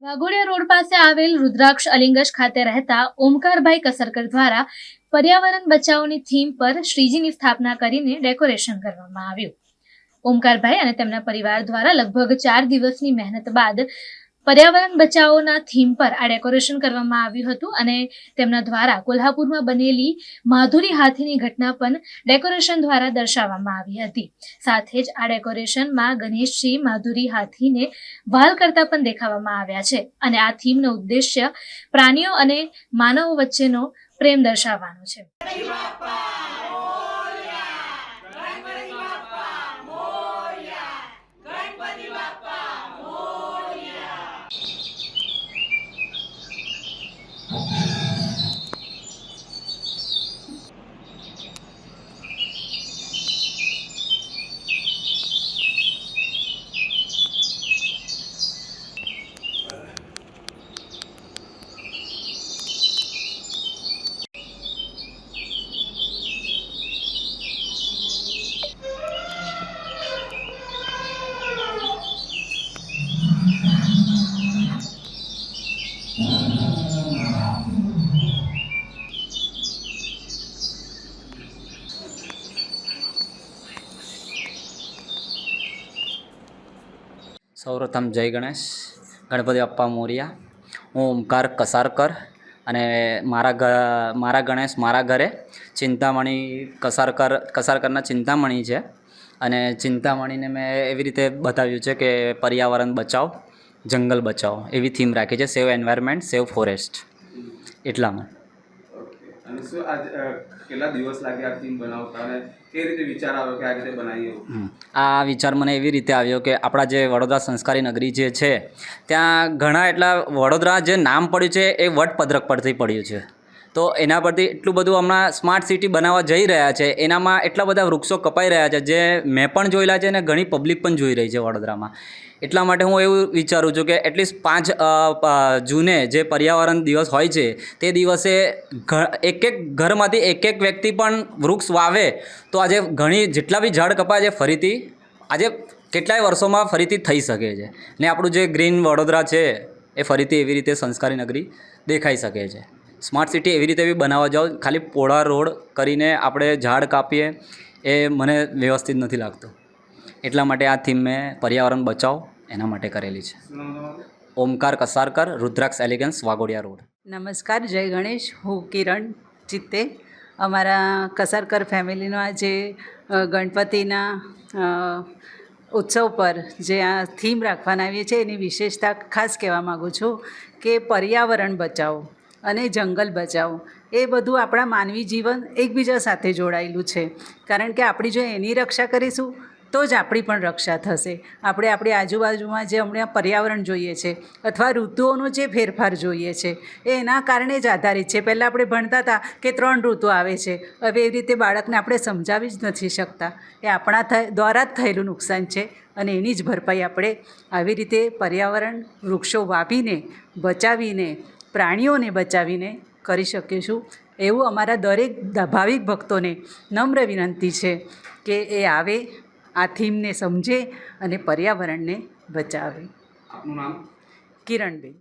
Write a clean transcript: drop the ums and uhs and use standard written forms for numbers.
Waghodia road પાસે આવેલ રુદ્રાક્ષ અલિંગજ ખાતે રહેતા ઓમકારભાઈ કસરકર દ્વારા પર્યાવરણ બચાવની થીમ પર શ્રીજીની સ્થાપના કરીને ડેકોરેશન કરવામાં આવ્યું. ઓમકારભાઈ અને તેમના પરિવાર દ્વારા લગભગ 4 દિવસની મહેનત બાદ પર્યાવરણ બચાવોના થીમ પર આ ડેકોરેશન કરવામાં આવ્યું હતું અને તેમના દ્વારા કોલ્હાપુરમાં બનેલી માધુરી હાથીની ઘટના પણ ડેકોરેશન દ્વારા દર્શાવવામાં આવી હતી. સાથે જ આ ડેકોરેશનમાં ગણેશજી માધુરી હાથીને વહાલ કરતા પણ દેખાડવામાં આવ્યા છે અને આ થીમનો ઉદ્દેશ્ય પ્રાણીઓ અને માનવો વચ્ચેનો પ્રેમ દર્શાવવાનો છે. સૌપ્રથમ જય ગણેશ, ગણપતિ બાપ્પા મોરિયા. હું ઓમકાર કસારકર અને મારા ગણેશ મારા ઘરે ચિંતામણી કસારકરના ચિંતામણી છે અને ચિંતામણીને મેં એવી રીતે બતાવ્યું છે કે પર્યાવરણ બચાવ, જંગલ બચાવ એવી થીમ રાખી છે. સેવ એન્વાયરમેન્ટ, સેવ ફોરેસ્ટ. એટલામાં અને શું આજ કેટલા દિવસ લાગ્યા આ થીમ બનાવતા અને કેવી રીતે વિચાર આવ્યો કે આ રીતે બનાવીએ? આ વિચાર મને એવી રીતે આવ્યો કે આપણા જે વડોદરા સંસ્કારી નગરી જે છે ત્યાં ઘણા એટલા વડોદરા જે નામ પડ્યું છે એ વટપદ્રક પરથી પડ્યું છે. તો એના પરથી એટલું બધું હમણાં સ્માર્ટ સિટી બનાવવા જઈ રહ્યા છે, એનામાં એટલા બધા વૃક્ષો કપાઈ રહ્યા છે જે મેં પણ જોયેલા છે અને ઘણી પબ્લિક પણ જોઈ રહી છે વડોદરામાં. એટલા માટે હું એવું વિચારું છું કે એટલીસ્ટ 5 જૂને જે પર્યાવરણ દિવસ હોય છે તે દિવસે એક ઘરમાંથી એક વ્યક્તિ પણ વૃક્ષ વાવે તો આજે જેટલા બી ઝાડ કપાય છે ફરીથી આજે કેટલાય વર્ષોમાં ફરીથી થઈ શકે છે ને આપણું જે ગ્રીન વડોદરા છે એ ફરીથી એવી રીતે સંસ્કારી નગરી દેખાઈ શકે છે. સ્માર્ટ સિટી એવી રીતે બી બનાવવા જાઓ, ખાલી પોળા રોડ કરીને આપણે ઝાડ કાપીએ એ મને વ્યવસ્થિત નથી લાગતું. એટલા માટે આ થીમ મેં પર્યાવરણ બચાવ એના માટે કરેલી છે. ઓમકાર કસારકર, રુદ્રાક્ષ એલિગન્સ, વાઘોડિયા રોડ. નમસ્કાર, જય ગણેશ. હું કિરણ ચિત્તે. અમારા કસારકર ફેમિલીનો આજે ગણપતિના ઉત્સવ પર જે આ થીમ રાખવાના આવીએ છીએ એની વિશેષતા ખાસ કહેવા માગું છું કે પર્યાવરણ બચાવો અને જંગલ બચાવો એ બધું આપણા માનવી જીવન એકબીજા સાથે જોડાયેલું છે. કારણ કે આપણી જો એની રક્ષા કરીશું તો જ આપણી પણ રક્ષા થશે. આપણે આપણી આજુબાજુમાં જે હમણાં પર્યાવરણ જોઈએ છે અથવા ઋતુઓનો જે ફેરફાર જોઈએ છે એ એના કારણે જ આધારિત છે. પહેલાં આપણે ભણતા હતા કે 3 ઋતુ આવે છે, હવે એવી રીતે બાળકને આપણે સમજાવી જ નથી શકતા. એ આપણા દ્વારા જ થયેલું નુકસાન છે અને એની જ ભરપાઈ આપણે આવી રીતે પર્યાવરણ વૃક્ષો વાવીને બચાવીને પ્રાણીઓને બચાવીને કરી શકીશું. એવું અમારા દરેક ભાવિક ભક્તોને નમ્ર વિનંતી છે કે એ આવે, આ થીમને સમજે અને પર્યાવરણને બચાવે. આપનું નામ? કિરણબેન.